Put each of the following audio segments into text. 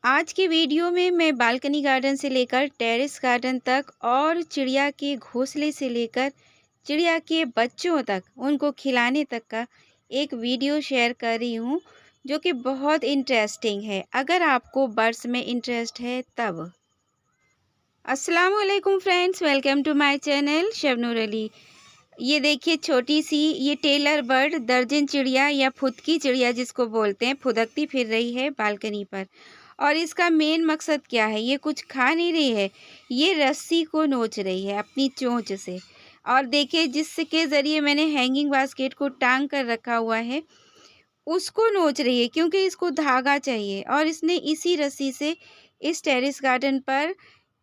आज की वीडियो में मैं बालकनी गार्डन से लेकर टेरेस गार्डन तक और चिड़िया के घोंसले से लेकर चिड़िया के बच्चों तक उनको खिलाने तक का एक वीडियो शेयर कर रही हूँ जो कि बहुत इंटरेस्टिंग है। अगर आपको बर्ड्स में इंटरेस्ट है तब। अस्सलाम वालेकुम friends, welcome to my channel Shabnoor Ali. ये देखिए छोटी सी ये टेलर बर्ड दर्जन चिड़िया या फुदकी चिड़िया जिसको बोलते हैं फुदकती फिर रही है बालकनी पर। और इसका मेन मकसद क्या है? ये कुछ खा नहीं रही है, ये रस्सी को नोच रही है अपनी चोंच से। और देखिए जिसके ज़रिए मैंने हैंगिंग बास्केट को टांग कर रखा हुआ है उसको नोच रही है, क्योंकि इसको धागा चाहिए। और इसने इसी रस्सी से इस टेरेस गार्डन पर,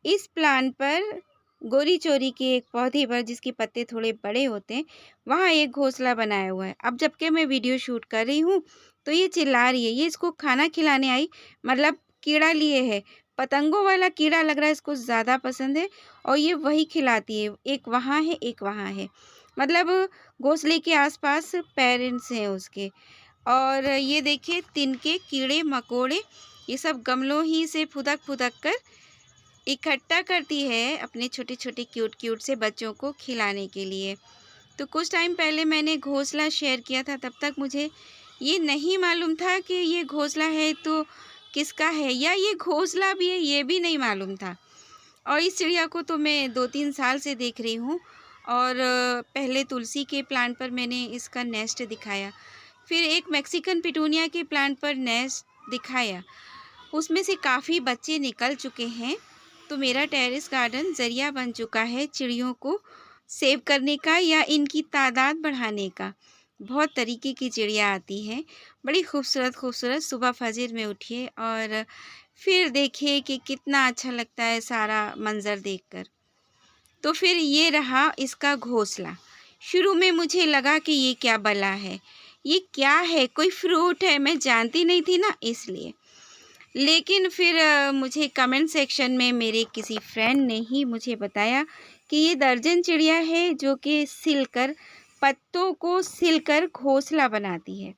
इस प्लांट पर, गोरी चोरी के एक पौधे पर जिसके पत्ते थोड़े बड़े होते हैं, वहाँ एक घोंसला बनाया हुआ है। अब जबकि मैं वीडियो शूट कर रही हूँ तो ये चिल्ला रही है। ये इसको खाना खिलाने आई, मतलब कीड़ा लिए है, पतंगों वाला कीड़ा लग रहा है, इसको ज़्यादा पसंद है और ये वही खिलाती है। एक वहाँ है, एक वहाँ है, मतलब घोंसले के आसपास पेरेंट्स हैं उसके। और ये देखिए तिनके, कीड़े मकोड़े, ये सब गमलों ही से फुदक फुदक कर इकट्ठा करती है अपने छोटे छोटे क्यूट क्यूट से बच्चों को खिलाने के लिए। तो कुछ टाइम पहले मैंने घोंसला शेयर किया था, तब तक मुझे ये नहीं मालूम था कि ये घोंसला है तो किसका है, या ये घोंसला भी है ये भी नहीं मालूम था। और इस चिड़िया को तो मैं 2-3 साल से देख रही हूँ। और पहले तुलसी के प्लांट पर मैंने इसका नेस्ट दिखाया, फिर एक मैक्सिकन पिटूनिया के प्लांट पर नेस्ट दिखाया, उसमें से काफ़ी बच्चे निकल चुके हैं। तो मेरा टेरेस गार्डन ज़रिया बन चुका है चिड़ियों को सेव करने का या इनकी तादाद बढ़ाने का। बहुत तरीके की चिड़िया आती हैं, बड़ी खूबसूरत खूबसूरत। सुबह फजर में उठिए और फिर देखिए कि कितना अच्छा लगता है सारा मंज़र देखकर। तो फिर ये रहा इसका घोंसला। शुरू में मुझे लगा कि ये क्या बला है, ये क्या है, कोई फ्रूट है, मैं जानती नहीं थी ना इसलिए। लेकिन फिर मुझे कमेंट सेक्शन में मेरे किसी फ्रेंड ने ही मुझे बताया कि ये दर्जन चिड़िया है जो कि सिलकर, पत्तों को सिलकर घोंसला बनाती है।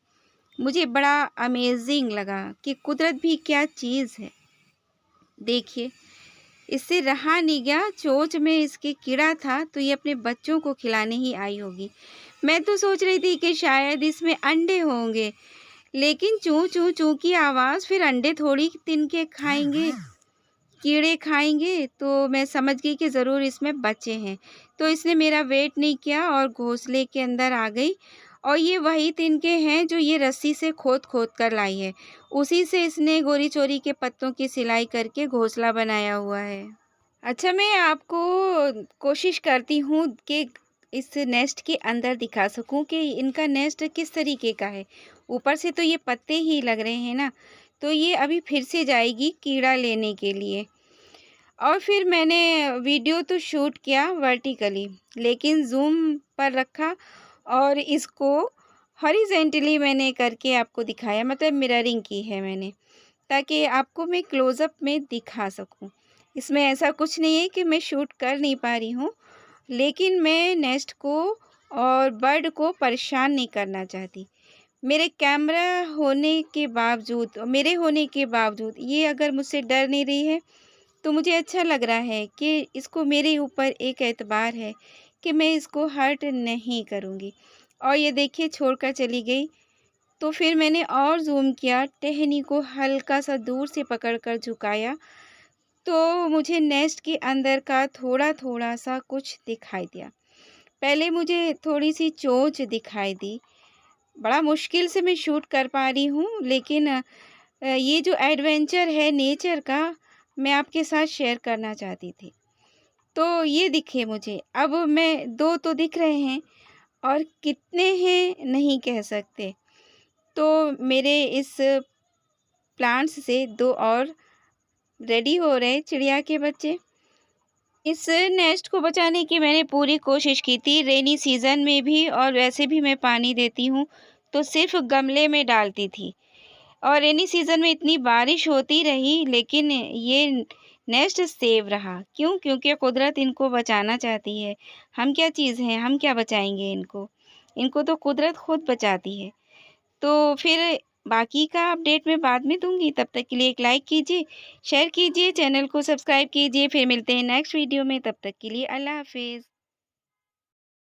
मुझे बड़ा अमेजिंग लगा कि कुदरत भी क्या चीज़ है। देखिए इससे रहा नहीं गया, चोंच में इसके कीड़ा था तो ये अपने बच्चों को खिलाने ही आई होगी। मैं तो सोच रही थी कि शायद इसमें अंडे होंगे, लेकिन चूँ चूँ चूँ की आवाज़, फिर अंडे थोड़ी तिनके खाएंगे, कीड़े खाएंगे। तो मैं समझ गई कि ज़रूर इसमें बच्चे हैं। तो इसने मेरा वेट नहीं किया और घोंसले के अंदर आ गई। और ये वही तिनके हैं जो ये रस्सी से खोद खोद कर लाई है, उसी से इसने गोरी चोरी के पत्तों की सिलाई करके घोंसला बनाया हुआ है। अच्छा, मैं आपको कोशिश करती हूँ कि इस नेस्ट के अंदर दिखा सकूँ कि इनका नेस्ट किस तरीके का है। ऊपर से तो ये पत्ते ही लग रहे हैं ना, तो ये अभी फिर से जाएगी कीड़ा लेने के लिए। और फिर मैंने वीडियो तो शूट किया वर्टिकली, लेकिन ज़ूम पर रखा और इसको हॉरिज़ॉन्टली मैंने करके आपको दिखाया, मतलब मिररिंग की है मैंने, ताकि आपको मैं क्लोज़अप में दिखा सकूं। इसमें ऐसा कुछ नहीं है कि मैं शूट कर नहीं पा रही हूँ, लेकिन मैं नेस्ट को और बर्ड को परेशान नहीं करना चाहती। मेरे कैमरा होने के बावजूद, मेरे होने के बावजूद ये अगर मुझसे डर नहीं रही है तो मुझे अच्छा लग रहा है कि इसको मेरे ऊपर एक एतबार है कि मैं इसको हर्ट नहीं करूँगी। और ये देखिए छोड़कर चली गई। तो फिर मैंने और ज़ूम किया, टहनी को हल्का-सा दूर से पकड़कर झुकाया, तो मुझे नेस्ट के अंदर का थोड़ा-थोड़ा सा कुछ दिखाई दिया। पहले मुझे थोड़ी-सी चोंच दिखाई दी। बड़ा मुश्किल से मैं शूट कर पा रही हूँ, लेकिन ये जो एडवेंचर है नेचर का, मैं आपके साथ शेयर करना चाहती थी। तो ये दिखे मुझे, अब मैं 2 तो दिख रहे हैं और कितने हैं नहीं कह सकते। तो मेरे इस प्लांट्स से 2 और रेडी हो रहे चिड़िया के बच्चे। इस नेस्ट को बचाने की मैंने पूरी कोशिश की थी, रेनी सीज़न में भी, और वैसे भी मैं पानी देती हूँ तो सिर्फ़ गमले में डालती थी। और रेनी सीज़न में इतनी बारिश होती रही, लेकिन ये नेस्ट सेव रहा। क्यों? क्योंकि कुदरत इनको बचाना चाहती है। हम क्या चीज़ हैं, हम क्या बचाएँगे इनको? इनको तो कुदरत खुद बचाती है। तो फिर बाकी का अपडेट मैं बाद में दूँगी। तब तक के लिए एक लाइक कीजिए, शेयर कीजिए, चैनल को सब्सक्राइब कीजिए। फिर मिलते हैं नेक्स्ट वीडियो में, तब तक के लिए अल्लाह हाफ़िज़।